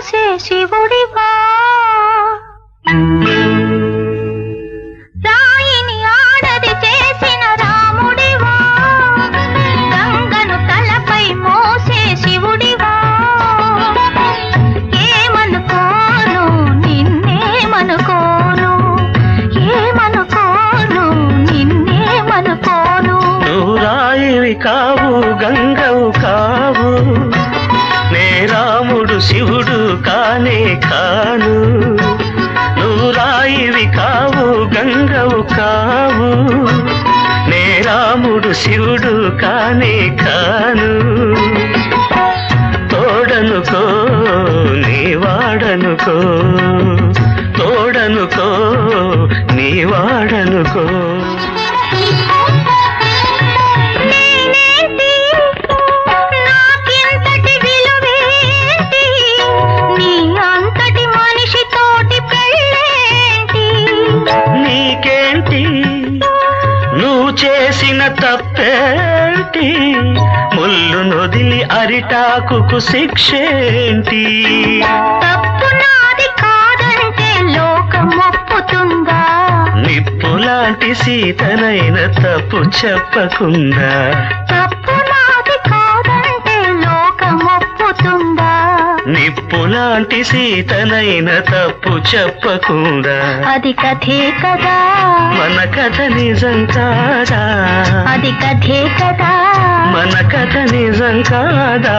మోసే శివుడివా రాయిని ఆడది చేసిన రాముడివా గంగను తలపై మోసే శివుడివా ఏమనుకోను నిన్నేమనుకోను ఏమనుకోను నిన్నేమనుకోను నువ్వు రాయివి కావు గంగవు కావు నే రాముడు శివుడు కానే కాను నువ్వు రాయివి కావు గంగవు కావు నే రాముడు శివుడు కానే కాను తోడనుకో నీ వాడనుకో తోడనుకో నీ వాడనుకో చేసిన తప్పేంటి ముళ్ళు నొదిలి అరిటాకుకు శిక్షేంటి తప్పు నాది కాదంటే లోకం ఒప్పుతుందా నిప్పులాంటి సీతనైన తప్పు చెప్పకుండా తప్పు నాది కాదంటే లోకం ఒప్పుతుందా నిప్పులాంటి సీతనైన తప్పు చెప్పకుండా అది కథే కదా మన కథ నిజం కాదా అది కథే కదా మన కథ నిజం కాదా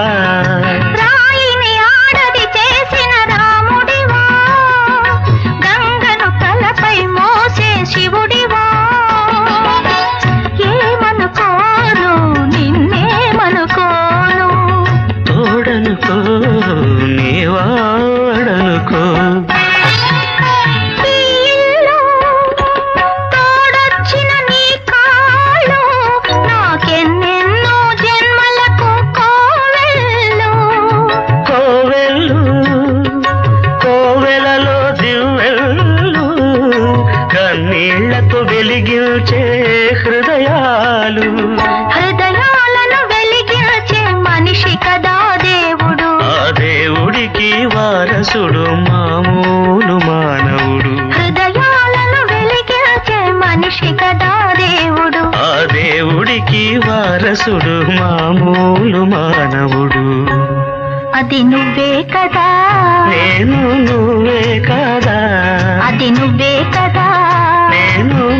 రాయిని ఆడది చేసిన రాముడివా గంగను తలపై మోసే శివుడివా ఏమనుకోను నిన్నేమనుకోను తోడనుకో నీ వాడనుకో కన్నీళ్లతో వెలిగించే హృదయాలు హృదయాలను వెలిగించే మనిషి కదా దేవుడు ఆ దేవుడికి వారసుడు మామూలు మానవుడు హృదయాలను వెలిగించే మనిషి కదా దేవుడు ఆ దేవుడికి వారసుడు మామూలు మానవుడు అది నువ్వే కదా నేను నువ్వే కదా అది నువ్వే కదా నేను